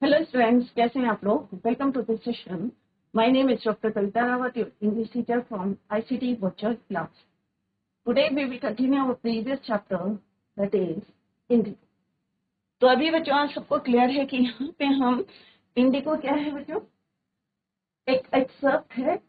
Hello students, कैसे हैं आप लोग? Welcome to this session. My name is doctor Kavita Rawat, your English teacher from ICT virtual class. Today we will continue our previous chapter, that is Indigo. तो अभी बच्चों आप सबको क्लियर है कि यहाँ पे हम इंडिगो क्या है बच्चों? एक एक्सर्प्ट है,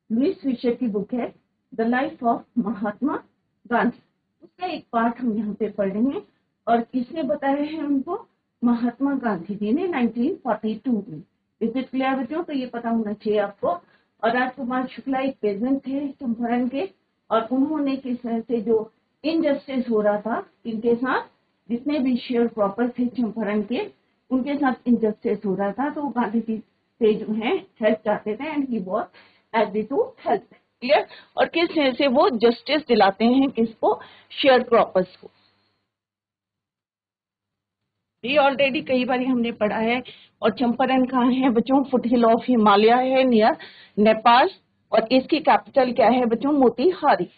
लुईस फिशर की बुक है the life of Mahatma Gandhi. उसका एक पार्ट हम यहाँ पे पढ़ रहे हैं और किसने बताया है हमको? महात्मा गांधी जी ने 1942 में। इज इट क्लियर बच्चों? तो ये पता होना चाहिए आपको। और राजकुमार शुक्ला एक पेजेंट थे चंपारण के, और उन्होंने किस तरह से जो इनजस्टिस हो रहा था इनके साथ, जितने भी शेयर प्रॉपर थे चंपारण के, उनके साथ इनजस्टिस हो रहा था, तो गांधी जी से जो है हेल्प चाहते थे and he was agree to help. Clear? और किस तरह से वो जस्टिस दिलाते हैं किसको? शेयर क्रॉपर्स को। ये ऑलरेडी कई बार हमने पढ़ा है। और चंपारण कहाँ है बच्चों? फुटहिल ऑफ हिमालय है, नियर नेपाल। और इसकी कैपिटल क्या है बच्चों? मोतीहारी।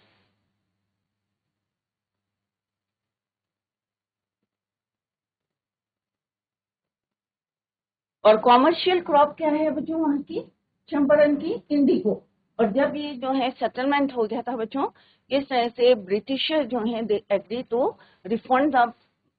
और कॉमर्शियल क्रॉप क्या है बच्चों वहां की? चंपारण की इंडिगो। और जब ये जो है सेटलमेंट हो गया था बच्चों, इस तरह से ब्रिटिशर जो है they agree to refund the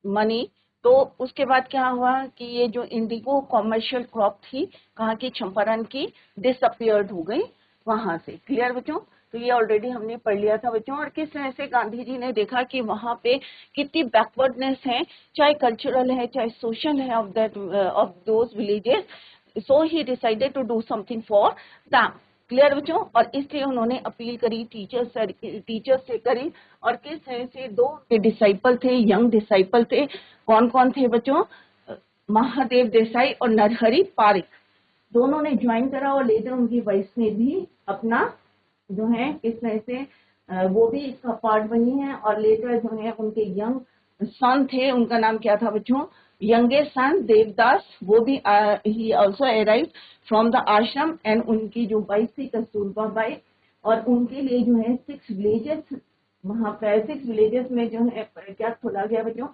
money. तो उसके बाद क्या हुआ कि ये जो इंडिगो कॉमर्शियल क्रॉप थी कहाँ की? चंपारण की, डिसअपियर्ड हो गई वहां से। क्लियर बच्चों? तो ये ऑलरेडी हमने पढ़ लिया था बच्चों। और किस तरह से गांधी जी ने देखा कि वहां पे कितनी बैकवर्डनेस है, चाहे कल्चरल है चाहे सोशल है, of those villages. So he decided to do something for them. Clear बच्चों? और इसलिए उन्होंने अपील करी टीचर्स से करी। और किस तरह से दो डिसाइपल थे, यंग डिसाइपल थे। कौन कौन थे बच्चों? महादेव देसाई और नरहरि पारिक, दोनों ने ज्वाइन करा। और लेटर उनकी वाइफ ने भी अपना जो है इस तरह से वो भी इसका पार्ट बनी है। और लेटर जो है उनके यंग सन थे, उनका नाम क्या था बच्चों? यंगेस्ट सन देवदास, वो भी ही आल्सो अराइव्ड फ्रॉम द आश्रम। एंड उनकी जो वाइफ थी कस्तूरबा बाई, और उनके लिए जो है 6 विलेजेस, वहां पर 6 विलेजेस में जो है क्या खोला गया बच्चों?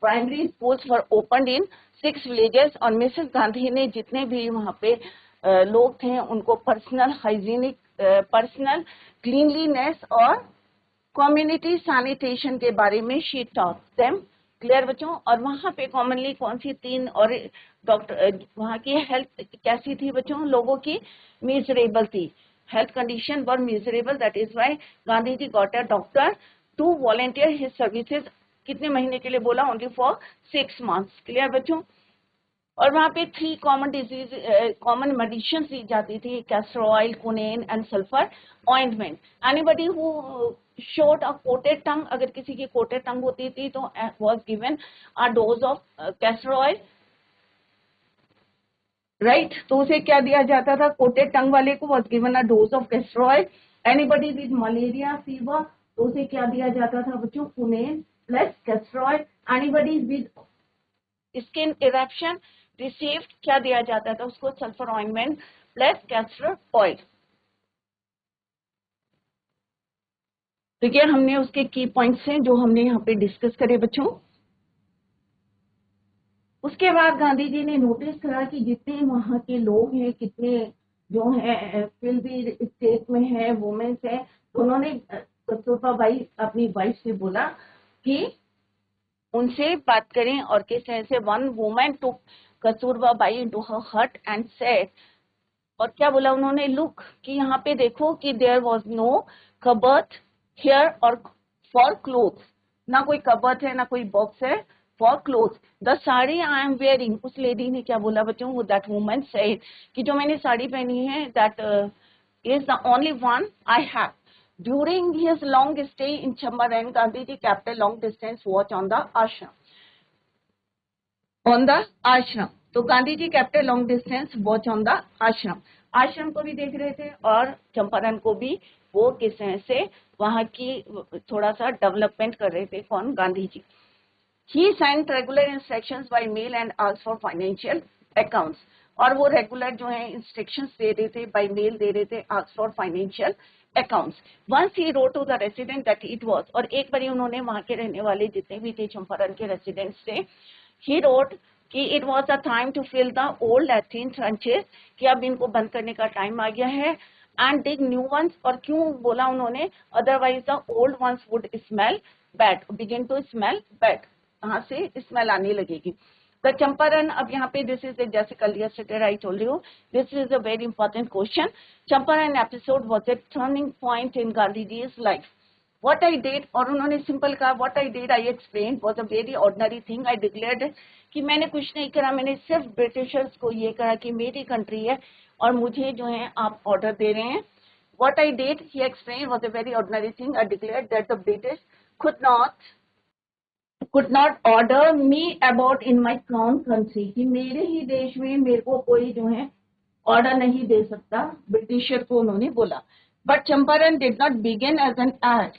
Primary schools were open in 6 villages. और मिसेस गांधी ने जितने भी वहां पे लोग थे उनको पर्सनल हाइजीनिक, पर्सनल क्लीनलीनेस और कम्युनिटी सैनिटेशन के बारे में शी टॉट देम। क्लियर बच्चों? और वहां पे कॉमनली कौन सी 3 और डॉक्टर, वहां की हेल्थ कैसी थी बच्चों लोगों की? मिजरेबल थी, health condition were miserable. That is why Gandhi ji got a doctor to volunteer his services. कितने महीने के लिए बोला? Only for 6 months. क्लियर बच्चों? और वहां पे 3 कॉमन डिजीज, कॉमन मेडिसिन दी जाती थी, castor oil, quinine and sulphur ointment. Anybody who showed a coated tongue, अगर किसी की कोटेड टंग होती थी तो was given a dose of castor oil, right? तो उसे क्या दिया जाता था? कोटेड टंग वाले को was given a dose of castor oil. Anybody with malaria fever, तो उसे क्या दिया जाता था बच्चों? Quinine plus castor oil. Anybody with skin eruption received, क्या दिया जाता था उसको? Sulphur ointment plus castor oil. तो ये हमने उसके की पॉइंट्स हैं जो हमने यहाँ पे डिस्कस करे बच्चों। उसके बाद गांधी जी ने नोटिस करा कि जितने वहां के लोग हैं, कितने जो है फिल्दी स्टेट में है, वुमेन्स है, तो उन्होंने कस्तूरबा बाई अपनी वाइफ से बोला कि उनसे बात करें। और किस तरह से one woman to Kasturba Bai into her hut and said, और क्या बोला उन्होंने? लुक, कि यहाँ पे देखो कि there was no cupboard here और फॉर क्लोथ, ना कोई कबर्ड है ना कोई बॉक्स है for cloth. The sari I am wearing, उस लेडी ने क्या बोला बच्चों? वो दैट वुमन सेड कि जो मैंने साड़ी पहनी है, that is the only one I have. During his long stay in Champaran, Gandhi ji kept a long distance watch on the ashram, on the ashram. तो Gandhi ji kept a long distance watch on the आश्रम, आश्रम को भी देख रहे थे और चंपारण को भी। वो किस तरह से वहां की थोड़ा सा डेवलपमेंट कर रहे थे। कौन? Gandhi ji. He sent regular instructions by mail and asked for financial accounts, और वो रेगुलर जो है इंस्ट्रक्शंस दे रहे थे, बाय मेल दे रहे थे, asked for financial accounts. Once he wrote to the resident that it was, और एक बारी उन्होंने वहां के रहने वाले जितने भी थे चंपारण के रेसिडेंट्स थे, he wrote कि it was a time to fill the old earthen trenches, कि अब इनको बंद करने का टाइम आ गया है, एंड डिग न्यू वंस, और क्यों बोला उन्होंने, otherwise the old ones would smell bad, begin to smell bad, कहाँ से स्मेल आने लगेगी। द चंपारण, अब यहाँ पे दिस इज जैसे कल yesterday I told you, this is a very important question. Champaran episode was a turning point in Gandhiji's life. What I did, और उन्होंने सिंपल कहा, what I did I explained was a very ordinary thing. I declared कि मैंने कुछ नहीं करा, मैंने सिर्फ ब्रिटिशर्स को ये कहा कि मेरी कंट्री है और मुझे जो है आप ऑर्डर दे रहे हैं. What I did, he explained, was a very ordinary thing. I declared that the British could not order me about in my own country, कि मेरे ही देश में मेरे को कोई जो है ऑर्डर नहीं दे सकता, ब्रिटिशर को उन्होंने बोला. But Champaran did not begin as an act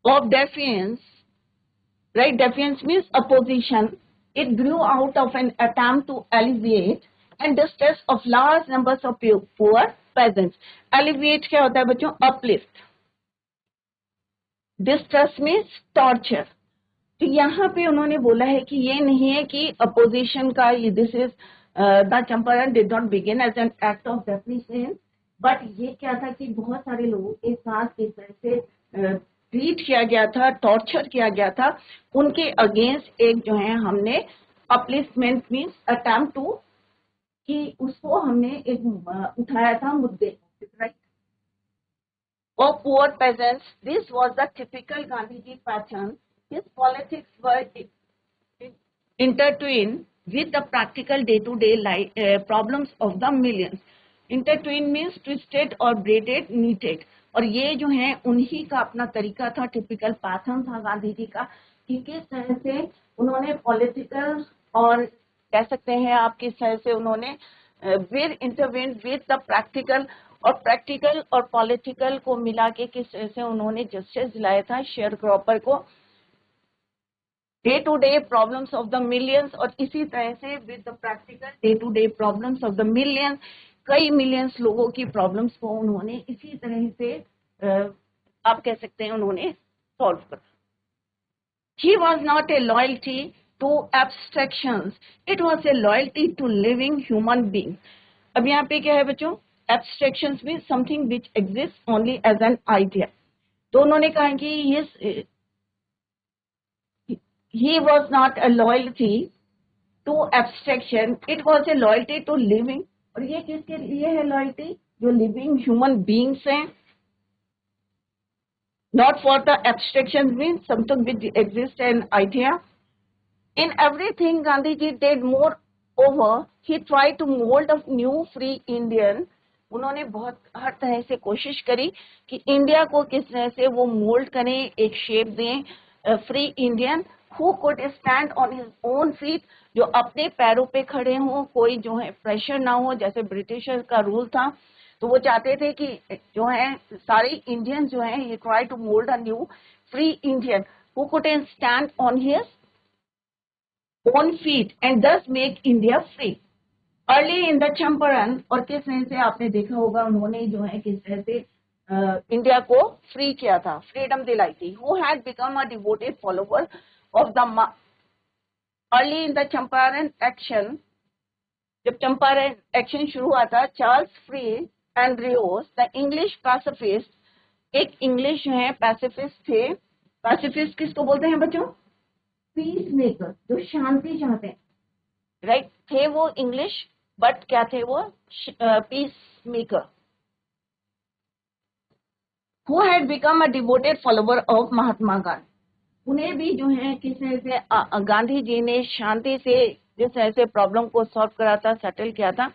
of defiance, right? Defiance means opposition. It grew out of an attempt to alleviate and distress of large numbers of poor peasants. Alleviate क्या होता है बच्चों? Uplift. Distress means torture. तो यहाँ पे उन्होंने बोला है कि ये नहीं है कि अपोजिशन का, this is the Champaran did not begin as an act of definition, but ये क्या था कि बहुत सारे लोगों के साथ इस तरह से ट्रीट किया गया था, टॉर्चर किया गया था, उनके अगेंस्ट एक जो है हमने अपलिफ्टमेंट मीन्स अटेम्प्ट टू, कि उसको हमने एक उठाया था मुद्दे, right, of poor peasants. This was the typical Gandhiji pattern. His politics were intertwined with the practical day-to-day problems of the millions. Intertwined means twisted or braided, knitted. और ये जो है उन्हीं का अपना तरीका था, टिपिकल पैटर्न था गांधी जी का, कि किस तरह से उन्होंने पॉलिटिकल और कह सकते हैं आप किस तरह से उन्होंने विद इंटरवेंट विद द प्रैक्टिकल, और प्रैक्टिकल और पॉलिटिकल को मिला के किस तरह से उन्होंने जस्टिस दिलाया था शेयर क्रॉपर को, day to day problems of the millions, और इसी तरह से with the practical day to day problems of the millions, कई मिलियंस लोगों की प्रॉब्लम्स को उन्होंने इसी तरह से आप कह सकते हैं उन्होंने सॉल्व करा. He was not a loyalty to abstractions, it was a loyalty to living human being. अब यहाँ पे क्या है बच्चों, abstractions means something which exists only as an idea. तो उन्होंने कहा कि he was not a loyalty to abstraction, it was a loyalty to living. और ये किसके लिए है loyalty? जो living human beings हैं. Not for the abstraction means something which exists an idea. In everything Gandhiji did, moreover he tried to mold a new free Indian. उन्होंने बहुत हर तरह से कोशिश करी कि इंडिया को किस तरह से वो मोल्ड करें, एक शेप दें, free Indian who could stand on his own feet, जो अपने पैरों पे खड़े हों, कोई जो है प्रेशर ना हो, जैसे ब्रिटिशर्स का रूल था. तो वो चाहते थे कि जो है सारे इंडियंस जो हैं, he try to mould a new free Indian who could stand on his own feet and thus make India free. Early in the Champaran, और किस तरह से आपने देखा होगा उन्होंने जो है किस तरह से इंडिया को फ्री किया था, फ्रीडम दिलाई थी. Who had become a devoted follower of the early in the Champaran action. जब चंपारण एक्शन शुरू हुआ था, Charles free Andreas the English pacifist, एक इंग्लिश जो है पैसिफिस्ट थे. पैसिफिस्ट किसको बोलते हैं बच्चों? पीस मेकर, जो शांति चाहते हैं, राइट, थे वो इंग्लिश, बट क्या थे वो? Peace maker. Who had become a devoted follower of Mahatma Gandhi. उन्हें भी जो है किस तरह से गांधी जी ने शांति से जिस तरह से प्रॉब्लम को सॉल्व करा था, सेटल किया था,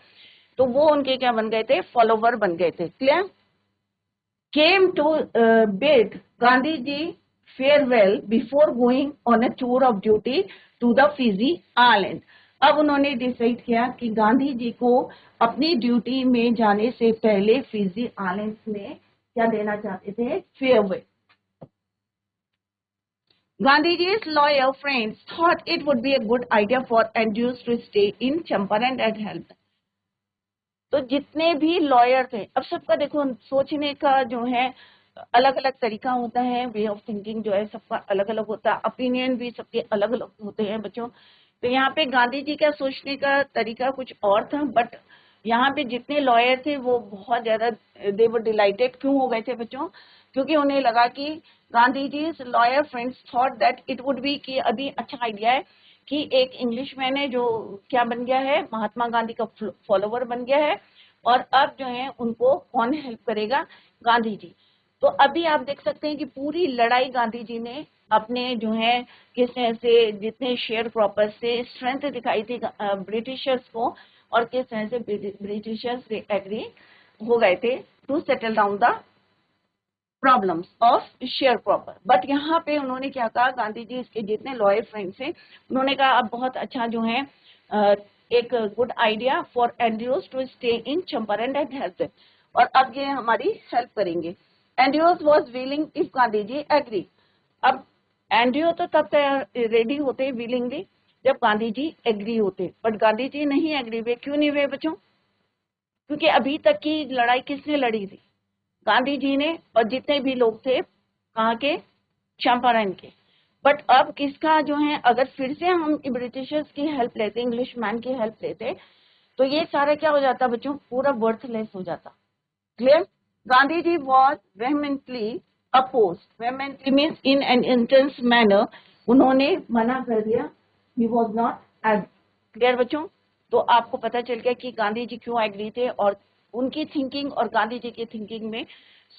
तो वो उनके क्या बन गए थे? फॉलोवर बन गए थे. Clear? Came to bid Gandhi ji farewell before going on a tour of duty to the Fiji island. अब उन्होंने डिसाइड किया कि गांधी जी को अपनी ड्यूटी में जाने से पहले फिजी आइलैंड्स में क्या देना चाहते थे? Farewell. Gandhiji's loyal friends thought it would be a good idea for Andrews to stay in Champaran and help. तो जितने भी लॉयर थे, अब सबका देखो सोचने का जो है अलग अलग तरीका होता है, वे ऑफ थिंकिंग जो है सबका अलग अलग होता है, ओपिनियन भी सबके अलग अलग होते हैं बच्चों. तो यहाँ पे गांधी जी का सोचने का तरीका कुछ और था, बट यहाँ पे जितने लॉयर थे वो बहुत ज्यादा दे वर डिलाइटेड। क्यों हो गए थे बच्चों? क्योंकि उन्हें लगा कि Gandhi ji lawyer friends thought that it would be कि अभी अच्छा आइडिया है कि एक इंग्लिश मैन है जो क्या बन गया है, महात्मा गांधी का फॉलोवर बन गया है, और अब जो है उनको कौन हेल्प करेगा? गांधी जी। तो अभी आप देख सकते हैं कि पूरी लड़ाई गांधी जी ने अपने जो है किस तरह से जितने शेयर क्रॉपर्स से स्ट्रेंथ दिखाई थी ब्रिटिशर्स को, और किस तरह से ब्रिटिशर्स एग्री हो गए थे to settle down the problems of share cropper. But यहाँ पे उन्होंने क्या कहा, गांधी जी इसके जितने लॉयर फ्रेंड्स हैं उन्होंने कहा अब बहुत अच्छा जो है एक good idea for Andrews to stay in Champaran and help, और अब ये हमारी हेल्प करेंगे। Andrews was willing if Gandhi ji agree. अब एंड्रयू तो तब रेडी होते विलिंगली जब गांधी जी एग्री होते, बट गांधी जी नहीं एग्री हुए। क्यों नहीं हुए बच्चों? क्योंकि अभी तक की लड़ाई किसने लड़ी थी? गांधी जी ने, और जितने भी लोग थे कहाँ के, चंपारण के। बट अब किसका जो है, अगर फिर से हम ब्रिटिशर्स की हेल्प लेते, इंग्लिश मैन की हेल्प लेते, तो ये सारा क्या हो जाता बच्चों? पूरा वर्थलेस हो जाता। Clear? Gandhi ji was vehemently oppose. Vehemently means in an intense manner, उन्होंने मना कर दिया। He was not agree. Clear बच्चों? तो आपको पता चल गया कि गांधी जी क्यों एग्री थे, और उनकी थिंकिंग और गांधी जी की थिंकिंग में,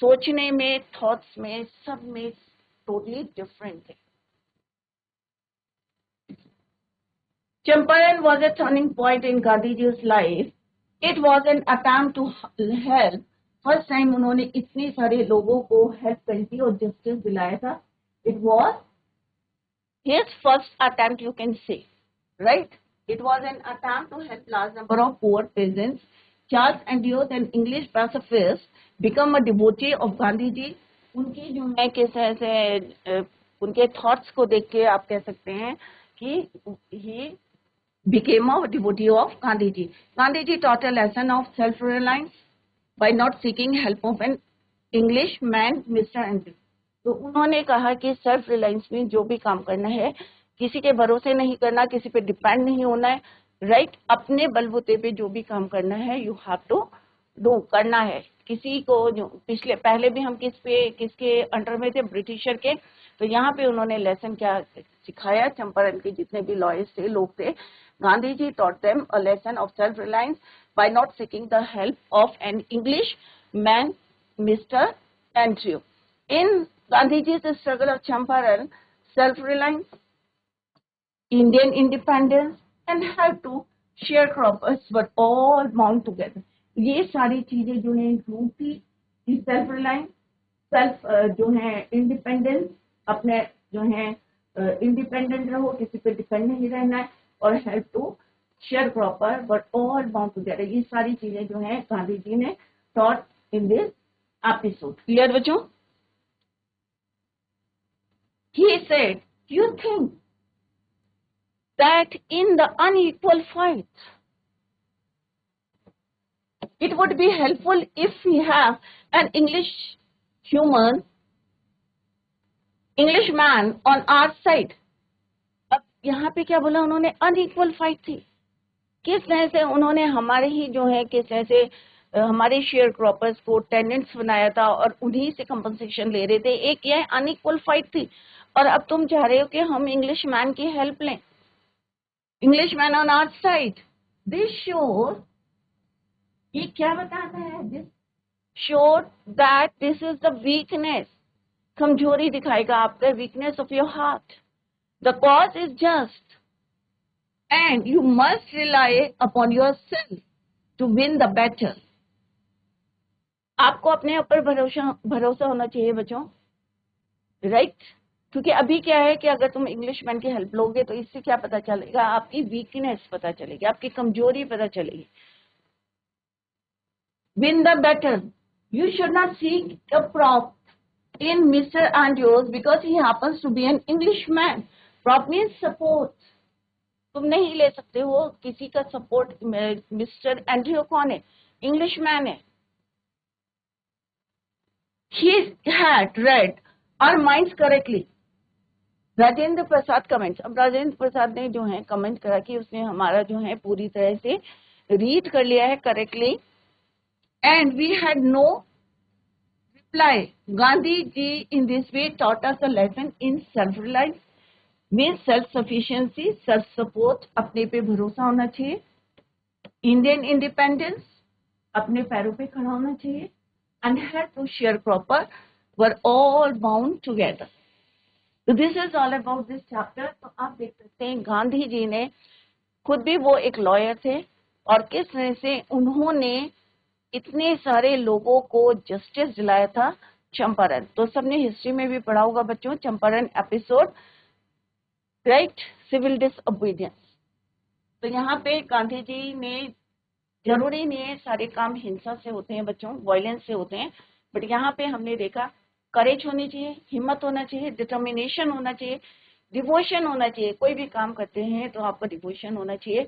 सोचने में, थॉट्स में, सब में टोटली डिफरेंट थे। Champaran was a turning point in Gandhiji's life. It was an attempt to help. First time उन्होंने इतने सारे लोगों को हेल्प करी थी और जस्टिस दिलाया था. It was his first attempt, you can say, right? It was an attempt to help large number of poor peasants. Charles Andrews, an English pacifist, become a devotee of Gandhi ji. उनकी जो है किस तरह से उनके thoughts को देख के आप कह सकते हैं कि he became a devotee of Gandhi ji. Gandhi ji taught a lesson of self-reliance by not seeking help of an Englishman, Mr. Andrew. तो उन्होंने कहा कि सेल्फ रिलायंस में जो भी काम करना है, किसी के भरोसे नहीं करना, किसी पे डिपेंड नहीं होना है, राइट? अपने बलबूते पे जो भी काम करना है, यू हैव टू डू, करना है। किसी को जो पहले भी हम किसके अंडर में थे? ब्रिटिशर के। तो यहाँ पे उन्होंने लेसन क्या सिखाया? चंपारण के जितने भी लॉयर्स थे, लोग थे, Gandhi ji taught them a lesson of self-reliance by not seeking the help of an Englishman, Mr. Andrew. In Gandhiji's struggle of Champaran, self-reliance, Indian independence, and help to sharecroppers were all bound together. ये सारी चीजें जो है include थी, self reliance, self जो है independence, अपने जो है इंडिपेंडेंट रहो, किसी पे डिपेंड नहीं रहना है, और help to share cropper but all bound together. ये सारी चीजें जो है गांधी जी ने taught in this episode. Clear बच्चों? He said, you think that in the unequal fight, it would be helpful if we have an Englishman on our side. अब यहाँ पे क्या बोला उन्होंने? अनइक्वल फाइट थी। किस तरह से उन्होंने हमारे ही जो है किस तरह से हमारे शेयर क्रॉपर्स को टेनेंट्स बनाया था और उन्हीं से कंपनसेशन ले रहे थे। एक यह अनइक्वल फाइट थी, और अब तुम चाह रहे हो कि हम इंग्लिश मैन की हेल्प लें, English man on our side. This shore, ये क्या बताता है? This shore that this is the weakness, कमजोरी दिखाएगा आपका, weakness of your heart. The cause is just and you must rely upon yourself to win the battle. आपको अपने ऊपर भरोसा होना चाहिए बच्चों, राइट? क्योंकि अभी क्या है कि अगर तुम इंग्लिश मैन की हेल्प लोगे तो इससे क्या पता चलेगा? आपकी वीकनेस पता चलेगी, आपकी कमजोरी पता चलेगी। Win the battle. You should not seek a prop in Mr. Andrews because he happens to be an Englishman. Prop means support. तुम नहीं ले सकते हो किसी का सपोर्ट। मिस्टर एंड्रयू कौन है? इंग्लिश मैन है। He had read our minds correctly. Rajendra Prasad comments. अब राजेंद्र प्रसाद ने जो है कमेंट करा कि उसने हमारा जो है पूरी तरह से रीड कर लिया है correctly, and we had no reply. Gandhi ji in this way taught us a lesson in self reliance, means self sufficiency, self support, अपने पे भरोसा होना चाहिए, इंडियन इंडिपेंडेंस, अपने पैरों पे खड़ा होना चाहिए, and had to share proper, were all bound together. So this is all about this chapter. तो आप देख सकते हैं गांधी जी ने खुद भी वो एक लॉयर थे और किस तरह से उन्होंने इतने सारे लोगों को जस्टिस दिलाया था। चंपारण, तो सबने हिस्ट्री में भी पढ़ा होगा बच्चों, Champaran episode, right, civil disobedience. तो यहाँ पे गांधी जी ने, जरूरी नहीं है सारे काम हिंसा से होते हैं बच्चों, वायलेंस से होते हैं, बट यहाँ पे हमने देखा करेज होनी चाहिए, हिम्मत होना चाहिए, डिटर्मिनेशन होना चाहिए, डिवोशन होना चाहिए। कोई भी काम करते हैं तो आपका डिवोशन होना चाहिए,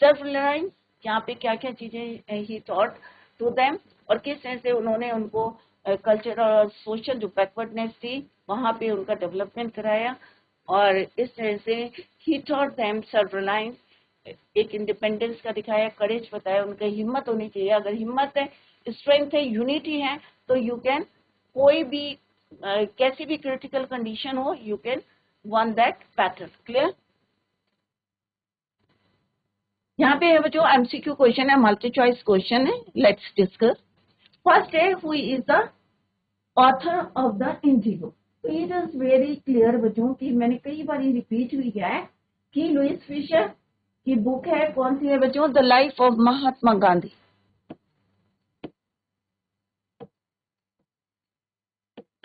सेल्फ रिलायंस, यहाँ पे क्या क्या चीजें ही टॉट टू देम, और किस तरह से उन्होंने उनको कल्चर और सोशल जो बैकवर्डनेस थी वहां पे उनका डेवलपमेंट कराया, और इस तरह से he taught them self reliance, एक इंडिपेंडेंस का दिखाया, करेज बताया, उनका हिम्मत होनी चाहिए। अगर हिम्मत है, स्ट्रेंथ है, यूनिटी है, तो यू कैन, कोई भी कैसी भी क्रिटिकल कंडीशन हो, you can one that battle. Clear? यहाँ पे है बच्चों एमसीक्यू क्वेश्चन है, मल्टी चॉइस क्वेश्चन है, लेट्स डिस्कस। फर्स्ट है, who is the author of the Indigo. तो इट इज वेरी क्लियर बच्चों की मैंने कई बार रिपीट हुई है कि लुइस फिशर की बुक है, कौन सी है बच्चों, the life of Mahatma Gandhi.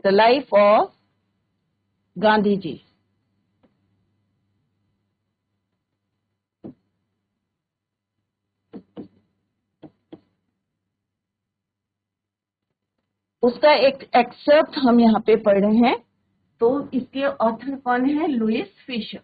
The life of Gandhi ji. उसका एक एक्सेप्ट हम यहाँ पे पढ़ रहे हैं। तो इसके ऑथर कौन है, Louis Fischer.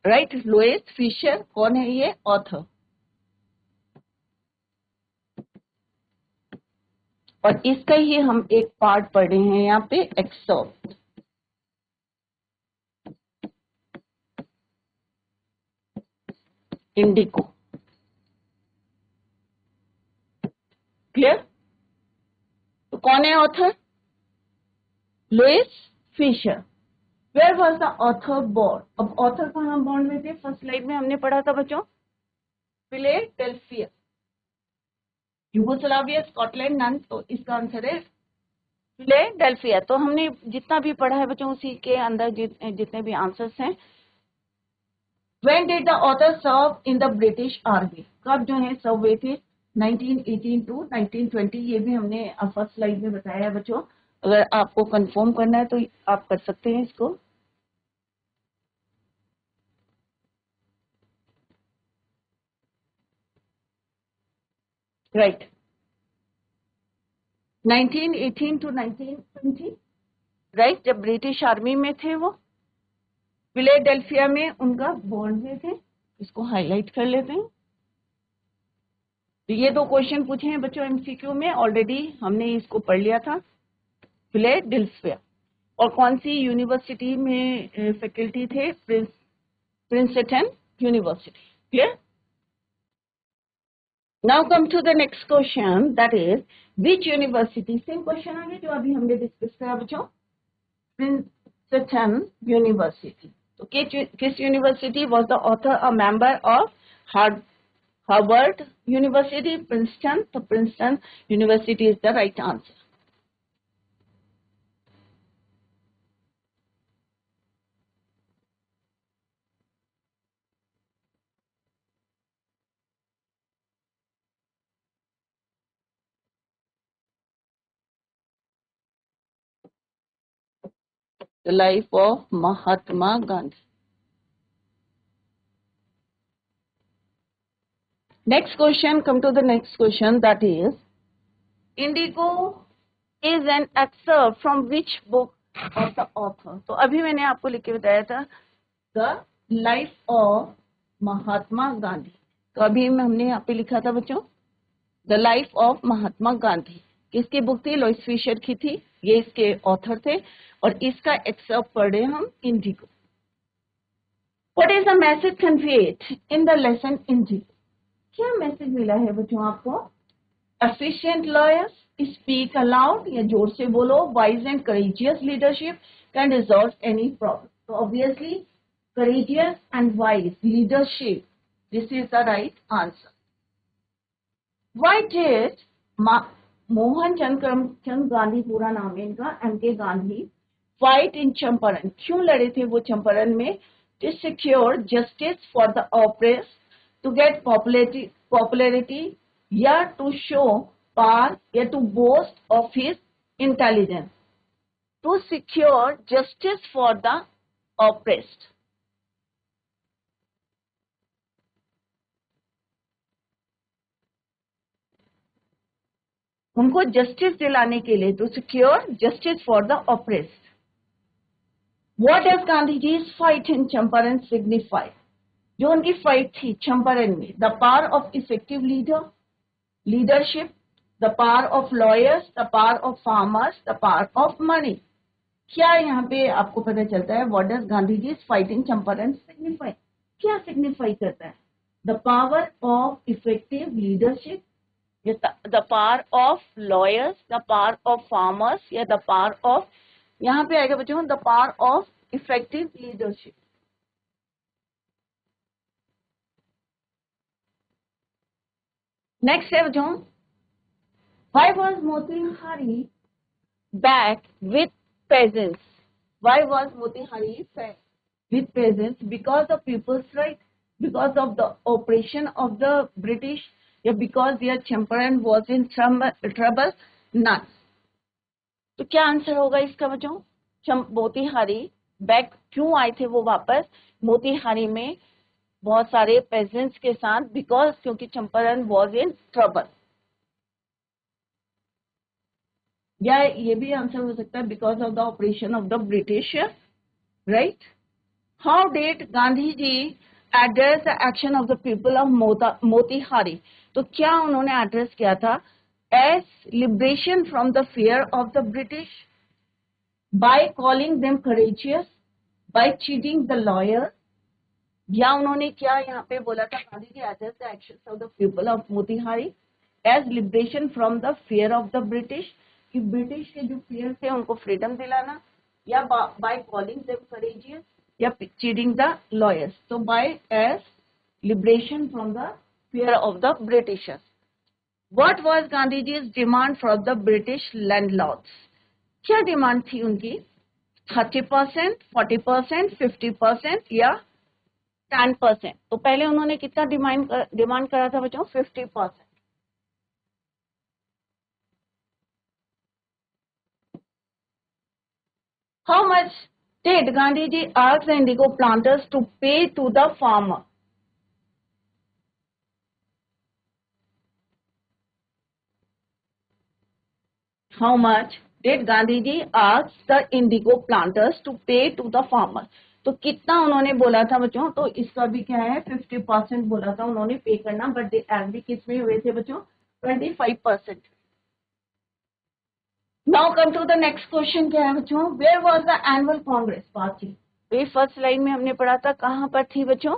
Right, Louis Fischer कौन है, ये ऑथर। और इसका ही हम एक पार्ट पढ़ रहे हैं यहाँ पे, एक्सेप्ट। इंडिको। क्लियर? तो कौन है author, Louis Fischer. Where was the author born. अब ऑथर कहाँ बोर्न में थे, फर्स्ट स्लाइड में हमने पढ़ा था बच्चों, फिलाडेल्फिया, यूगोस्लाविया, स्कॉटलैंड, नन। तो इसका आंसर है फिलाडेल्फिया। तो हमने जितना भी पढ़ा है बच्चों उसी के अंदर जितने भी आंसर्स हैं। When did the author serve in the British Army? कब जो है सर्व हुए थे, 1918 टू 1920। ये भी हमने फर्स्ट स्लाइड में बताया है बच्चों, अगर आपको कंफर्म करना है तो आप कर सकते हैं इसको। राइट, 1918 टू 1920, राइट, जब ब्रिटिश आर्मी में थे वो, फिलाडेल्फिया में उनका बॉर्न हुए थे। इसको हाईलाइट कर लेते हैं। तो ये दो क्वेश्चन पूछे हैं बच्चों एमसीक्यू में, ऑलरेडी हमने इसको पढ़ लिया था, फिलाडेल्फिया। और कौन सी यूनिवर्सिटी में फैकल्टी थे, Princeton university. Clear? Now come to the next question, that is which university. Same question आ गया जो अभी हमने डिस्कस करा बच्चों, प्रिंसटन यूनिवर्सिटी। तो किस university was the author a member of Harvard university, Princeton. तो Princeton university is the right answer. The life of Mahatma Gandhi. Next question, come to the next question, that is Indigo is an excerpt from which book of the author? तो अभी मैंने आपको लिख के बताया था the life of Mahatma Gandhi. तो अभी हमने यहाँ पे लिखा था बच्चों the life of Mahatma Gandhi. किसकी बुक थी? लॉइस फिशर की थी। ये इसके ऑथर थे और इसका एक्सर्प्ट पढ़े हम Indigo. What is the message conveyed in the lesson Indigo? क्या मैसेज मिला है बच्चों आपको? Efficient lawyers speak aloud या जोर से बोलो. Wise and courageous leadership can resolve any problem. So obviously courageous and wise leadership, this is the right answer. Why did Mohan चंद्र गांधी, पूरा नाम है इनका, M.K. Gandhi, fight in Champaran? क्यों लड़े थे वो चंपारण में? To secure justice for the oppressed, to get popularity, या to show power, या to boast of his intelligence. To secure justice for the oppressed. उनको जस्टिस दिलाने के लिए, to secure justice for the oppressed. What does Gandhiji's fight in Champaran signify? जो उनकी fight थी चंपारण में, the power of effective leadership, the power of lawyers, the power of farmers, the power of money. क्या यहाँ पे आपको पता चलता है? What does Gandhiji's fight in Champaran signify? क्या सिग्निफाई करता है? The power of effective leadership, the power of lawyers, the power of farmers, या the power of, यहाँ पे आएगा बच्चों the power of effective leadership. Next है बच्चों, why was Motihari back with peasants? Why was Motihari with peasants? Because of people's right, because of the operation of the British, या because there Champaran was in trouble? Not. तो क्या answer होगा इसका बच्चों? Motihari back क्यों आए थे वो वापस मोतीहारी में बहुत सारे पेजेंट्स के साथ? बिकॉज क्योंकि चंपारण वाज इन ट्रबल। या ये भी आंसर हो सकता है because of the operation of the British, right? How did Gandhi ji address the action of the people of Motihari? तो क्या उन्होंने एड्रेस किया था? As liberation from the fear of the British, by calling them courageous, by cheating the lawyer, या उन्होंने क्या यहाँ पे बोला था? Gandhi ji address the actions of the people of Motihari as liberation from the fear of the British, कि British के जो फियर थे उनको फ्रीडम दिलाना, या बाय कॉलिंग देम करेजियस, या चीटिंग द लॉयर्स? तो by as liberation from the fear of the Britishers. What was गांधीजी's demand from the British landlords? क्या डिमांड थी उनकी? 30%, 40%, 50% या 10%? तो पहले उन्होंने कितना डिमांड करा था बच्चों? 50%। How much did Gandhiji ask the indigo planters to pay to the farmer? How much did Gandhiji ask the indigo planters to pay to the farmers? तो कितना उन्होंने बोला था बच्चों? तो इसका भी क्या है? 50% बोला था उन्होंने पे करना, बट दे एग्री किस में हुए थे बच्चों? 25%। Now come to the next question. क्या है बच्चों? Where was the annual Congress party? ये फर्स्ट लाइन में हमने पढ़ा था, कहाँ पर थी बच्चों?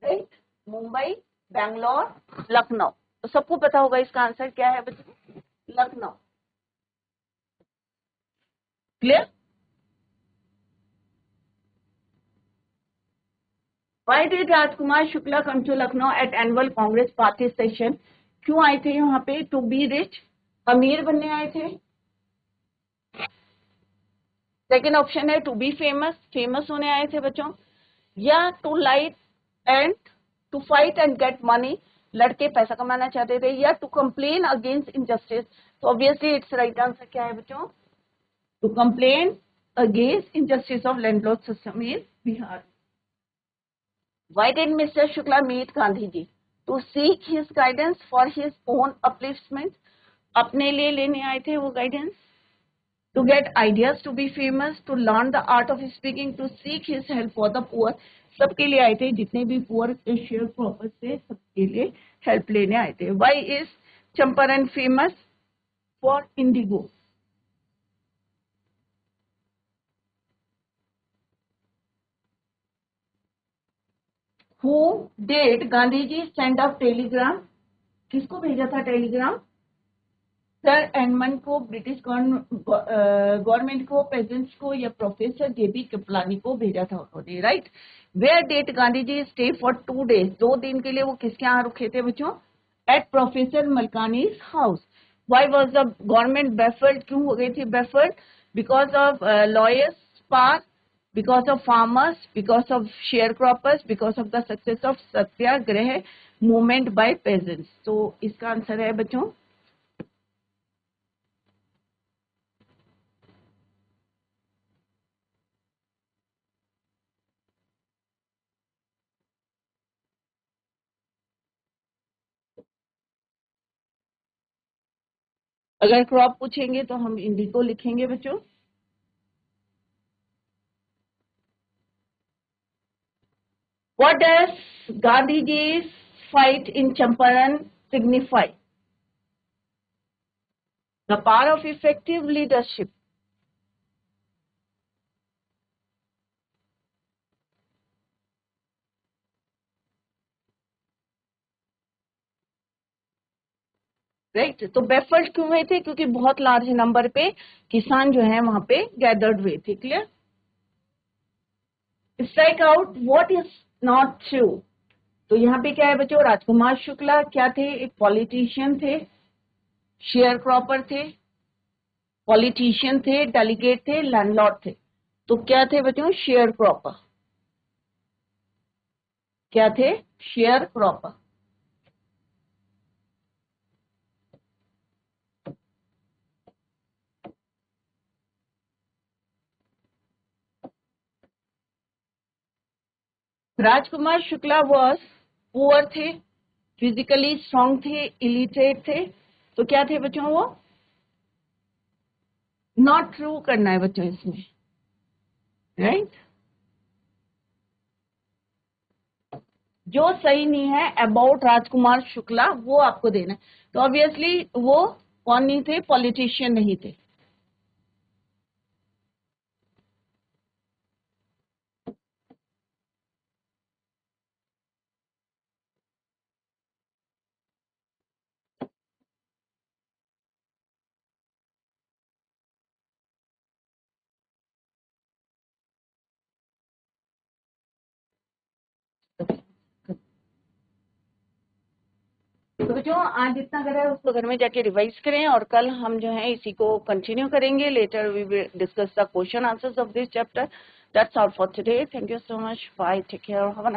राइट, मुंबई, बैंगलोर, लखनऊ। तो सबको पता होगा इसका आंसर क्या है बच्चों? Lucknow. Clear? Why did Rajkumar Shukla come to Lucknow at annual Congress party session? क्यों आए थे यहाँ पे? टू बी रिच, अमीर बनने आए थे। सेकेंड ऑप्शन है टू बी फेमस, फेमस होने आए थे बच्चों, या to light and to fight and get money, लड़के पैसा कमाना चाहते थे, या टू कंप्लेन अगेंस्ट इनजस्टिस। तो ऑब्वियसली इट्स राइट आंसर क्या है बच्चों? To complain against injustice of landlord system in Bihar. Why did mister Shukla meet Gandhi ji? to seek his guidance for his own upliftment. अपने लिए लेने आए थे वो guidance. To get ideas to be famous, to learn the art of speaking, to seek his help for the poor. सबके लिए आए थे, जितने भी poor sharecroppers थे सबके लिए help लेने आए थे. Why is Champaran famous? For indigo. Who did Gandhiji send a telegram? किसको भेजा था टेलीग्राम? सर एडमंड को, ब्रिटिश गवर्नमेंट को, पेजेंट्स को या प्रोफेसर जेबी कृपलानी को भेजा था उन्होंने, right? Where did Gandhiji stay for 2 days? 2 दिन के लिए वो किसके यहाँ रुके थे बच्चों? At professor Malkani's house. Why was the government baffled? क्यों हो गई थी बैफल्ड? बिकॉज ऑफ लॉयर्स पार, because of farmers, because of sharecroppers, because of the success of Satyagraha movement by peasants. तो इसका आंसर है बच्चों अगर क्रॉप पूछेंगे तो हम इंडिको लिखेंगे बच्चों. What does Gandhiji's fight in Champaran signify? The power of effective leadership. Right? तो बेफल्ड क्यों हुए थे? क्योंकि बहुत लार्ज नंबर पे किसान जो है वहां पे गैदर्ड हुए थे. Clear? Strike out what is not true. तो यहाँ पे क्या है बच्चों? राजकुमार शुक्ला क्या थे? एक पॉलिटिशियन थे, शेयर क्रॉपर थे, पॉलिटिशियन थे, डेलीगेट थे, लैंडलॉर्ड थे. तो क्या थे बच्चों? Share cropper. क्या थे? Share cropper. Rajkumar Shukla was poor थे, फिजिकली स्ट्रांग थे, इलिटरेट थे. तो क्या थे बच्चों वो? नॉट ट्रू करना है बच्चों इसमें, राइट? जो सही नहीं है अबाउट राजकुमार शुक्ला वो आपको देना है. तो ऑब्वियसली वो कौन नहीं थे? पॉलिटिशियन नहीं थे. तो बच्चों आज जितना करा है उसको घर में जाके रिवाइज करें और कल हम जो है इसी को कंटिन्यू करेंगे. Later we will discuss the question answers of this chapter. That's all for today. Thank you so much. Bye. Take care. Have a